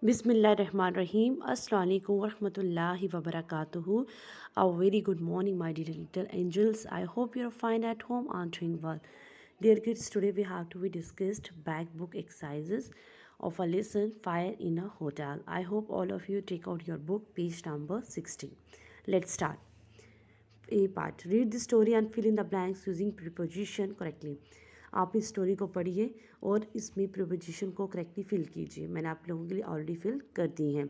Bismillahirrahmanirrahim. Assalamu alaikum warahmatullahi wabarakatuh. A very good morning, my dear little angels. I hope you're fine at home and doing well. Dear kids, today we have to be discussed back book exercises of a lesson Fire in a Hotel. I hope all of you take out your book, page number 16. Let's start. A part. Read the story and fill in the blanks using preposition correctly. आप इस story को पढ़िए और इसमें preposition को correctly fill कीजिए. मैंने आप लोगों के लिए ऑलरेडी फिल कर दी हैं.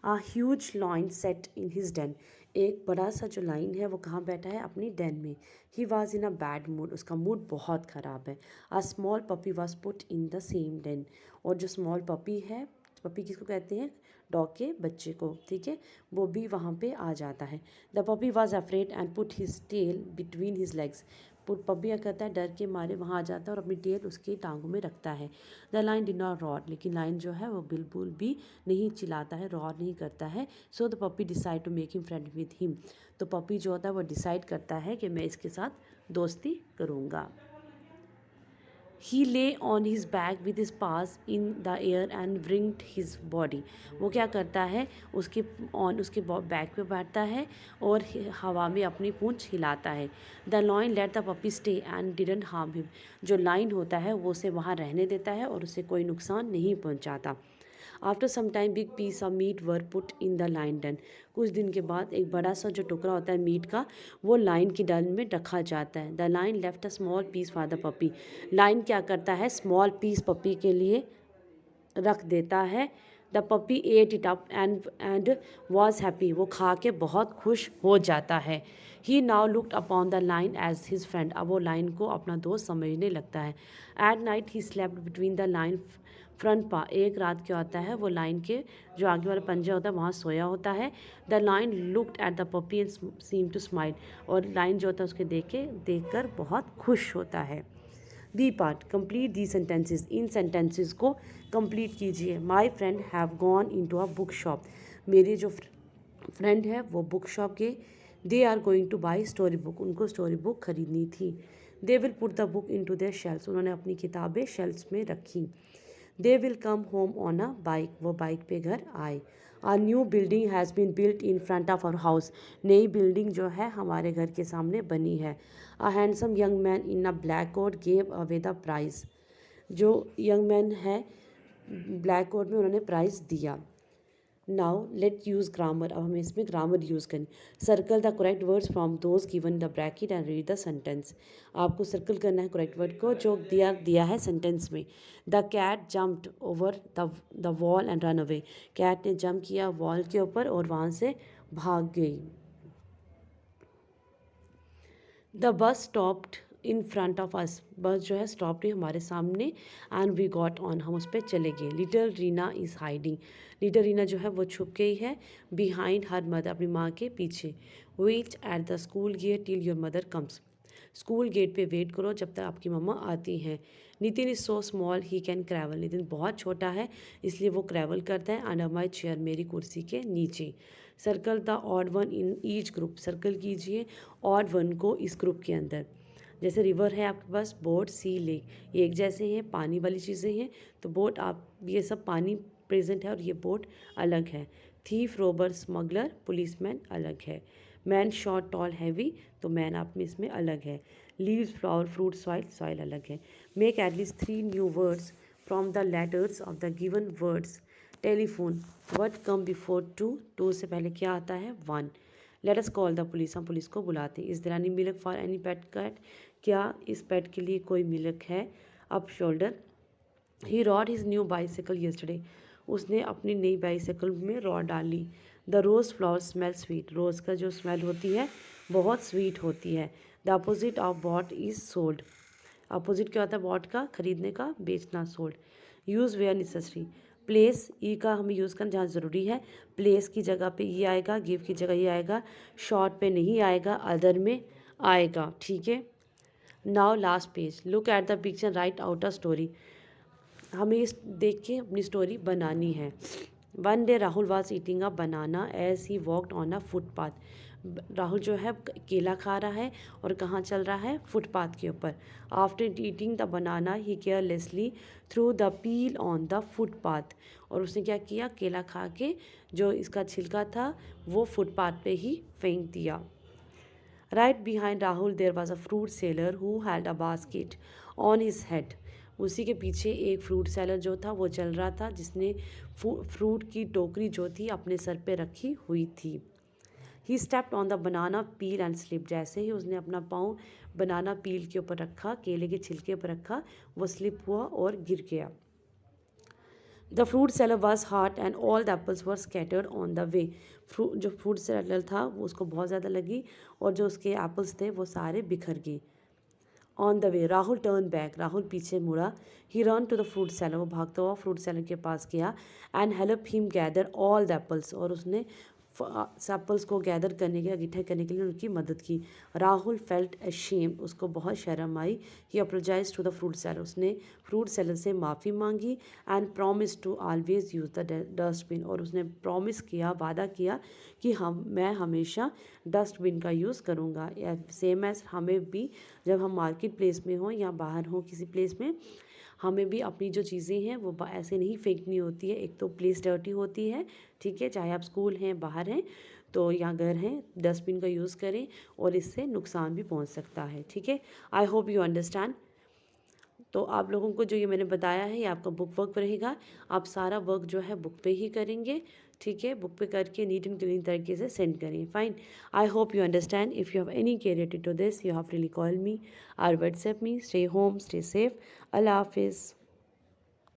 A huge line set in his den. एक बड़ा सा जो लाइन है वो कहाँ बैठा है? अपनी डेन में. He was in a bad mood. उसका मूड बहुत ख़राब है. A small puppy was put in the same den. और जो स्मॉल पपी है, पपी किसको कहते हैं? डॉग के बच्चे को. ठीक है, वो भी वहाँ पे आ जाता है. The puppy was afraid and put his tail between his legs. Puppy क्या करता है? डर के मारे वहाँ आ जाता है और अपनी टेल उसकी टांगों में रखता है. The line did not roar. लेकिन लाइन जो है वो बिल्कुल भी नहीं चिल्लाता है, रॉर नहीं करता है. So the puppy decide to make him friend with him. तो पपी जो होता है वो डिसाइड करता है कि मैं इसके साथ दोस्ती करूँगा. He lay on his back with his paws in the air and wriggled his body. वो क्या करता है? उसके बैक पे बैठता है और हवा में अपनी पूंछ हिलाता है. The line let the puppy stay and didn't harm him. जो लाइन होता है वो उसे वहाँ रहने देता है और उसे कोई नुकसान नहीं पहुँचाता. After some time big piece of meat were put in the lion den. कुछ दिन के बाद एक बड़ा सा जो टुकड़ा होता है मीट का, वो लाइन की डन में रखा जाता है. The lion left a small piece for the puppy. Lion क्या करता है? स्मॉल पीस पपी के लिए रख देता है. The puppy ate it up and was happy. वो खा के बहुत खुश हो जाता है. He now looked upon the lion as his friend. अब वो लाइन को अपना दोस्त समझने लगता है. At night he slept between the lion front paws. एक रात क्या होता है? वो लाइन के जो आगे वाला पंजा होता है वहाँ सोया होता है. The lion looked at the puppy and seem to smile. और लाइन जो होता है उसके देखकर बहुत खुश होता है. B part. Complete the sentences. इन सेंटेंसेस को कंप्लीट कीजिए. My friend have gone into a book shop. मेरे जो फ्रेंड है वो बुक शॉप के. They are going to buy story book. उनको स्टोरी बुक खरीदनी थी. They will put the book in to their shelves. उन्होंने अपनी किताबें शेल्फ्स में रखी. They will come home on a bike. वो बाइक पे घर आए. A new building has been built in front of our house. नई बिल्डिंग जो है हमारे घर के सामने बनी है. A handsome young man in a black coat gave away the prize. जो यंग मैन है ब्लैक कोट में, उन्होंने प्राइज़ दिया. Now let use grammar. अब हमें इसमें ग्रामर यूज़ करनी. Circle the correct words from those given the bracket and read the sentence. आपको सर्कल करना है करेक्ट वर्ड को जो दिया है सेंटेंस में. The cat jumped over the wall and run away. Cat ने जंप किया वॉल के ऊपर और वहाँ से भाग गई. The bus stopped in front of us. Bus जो है स्टॉप हुई हमारे सामने. And we got on. हम उस पर चले गए. Little Reena is hiding. Little Reena जो है वो छुप गई है बिहाइंड हर मदर. अपनी माँ के पीछे. Wait at the school gate till your mother comes. School gate पे वेट करो जब तक आपकी मम्मा आती हैं. Nitin is so small he can crawl. Nitin बहुत छोटा है इसलिए वो क्रैवल करता है. Under my chair. मेरी कुर्सी के नीचे. Circle the odd one in each group. Circle कीजिए ऑड वन को इस ग्रुप के अंदर. जैसे रिवर है आपके पास, बोट, सी, लेक, ये एक जैसे हैं, पानी वाली चीज़ें हैं. तो बोट, आप ये सब पानी प्रेजेंट है और ये बोट अलग है. थीफ, रोबर, स्मगलर, पुलिसमैन अलग है. मैन शॉर्ट, टॉल, हैवी, तो मैन आप में इसमें अलग है. Leaves, flower, fruit, soil, soil अलग है. Make at least 3 new words from the letters of the given words. Telephone. Word come before two. Two से पहले क्या आता है? 1. Let us call the police. हम पुलिस को बुलाते हैं. Is there any milk for any pet cat. क्या इस पेट के लिए कोई मिल्क है? Up shoulder. He rode his new bicycle yesterday. उसने अपनी नई बाइसिकल में रॉड डाली. The rose flower smell sweet. Rose का जो स्मेल होती है बहुत स्वीट होती है. The opposite of bought is sold. Opposite क्या होता है बॉट का? खरीदने का, बेचना. Sold. Use where necessary. Place, ई का हमें यूज़ करना जहाँ ज़रूरी है. प्लेस की जगह पे ये आएगा, गिव की जगह ये आएगा, शॉर्ट पे नहीं आएगा, अदर में आएगा. ठीक है. Now last page. Look at the picture, write out a story. हमें इस देख के अपनी स्टोरी बनानी है. One day Rahul was eating a banana as he walked on a footpath. Rahul जो है केला खा रहा है और कहाँ चल रहा है, फुटपाथ के ऊपर। After eating the banana he carelessly through the peel on the footpath. और उसने क्या किया, केला खा के जो इसका छिलका था वो फुटपाथ पे ही फेंक दिया। Right behind Rahul there was a fruit seller who had a basket on his head. उसी के पीछे एक फ्रूट सेलर जो था वो चल रहा था, जिसने फ्रूट की टोकरी जो थी अपने सर पे रखी हुई थी। He stepped on the banana peel and slipped. जैसे ही उसने अपना पाँव बनाना पील के ऊपर रखा, केले के छिलके पर रखा, वो स्लिप हुआ और गिर गया। The fruit seller was hot and all the apples were scattered on the वे। जो फ्रूट सेलर था वो उसको बहुत ज़्यादा लगी और जो उसके एप्पल्स थे वो सारे बिखर गए। On the way Rahul turn back, Rahul पीछे मुड़ा। He run to the fruit seller, वो भागता हुआ फ्रूट सेलर के पास गया। And help him gather all the apples, और उसने एप्पल्स को गैदर करने के, इकट्ठे करने के लिए उनकी मदद की। राहुल फेल्ट अशेम्ड, उसको बहुत शर्म आई। He apologise to the fruit seller, उसने फ्रूट सेलर से माफ़ी मांगी। And promise to always use the dustbin, और उसने प्रॉमिस किया, वादा किया कि मैं हमेशा डस्टबिन का यूज़ करूँगा। सेम एज हमें भी जब हम मार्केट प्लेस में हों या बाहर हों किसी प्लेस में, हमें भी अपनी जो चीज़ें हैं वो ऐसे नहीं फेंकनी होती है। एक तो प्लेस डर्टी होती है, ठीक है, चाहे आप स्कूल हैं, बाहर हैं तो या घर हैं, डस्टबिन का यूज़ करें और इससे नुकसान भी पहुंच सकता है, ठीक है। आई होप यू अंडरस्टैंड। तो आप लोगों को जो ये मैंने बताया है ये आपका बुक वर्क रहेगा। आप सारा वर्क जो है बुक पे ही करेंगे, ठीक है। बुक पे करके नीट एंड क्लीन तरीके से सेंड करें। Fine, I hope you understand. If you have any query related to this, you have really call me और WhatsApp me. Stay home, stay safe. अल्लाह हाफिज़।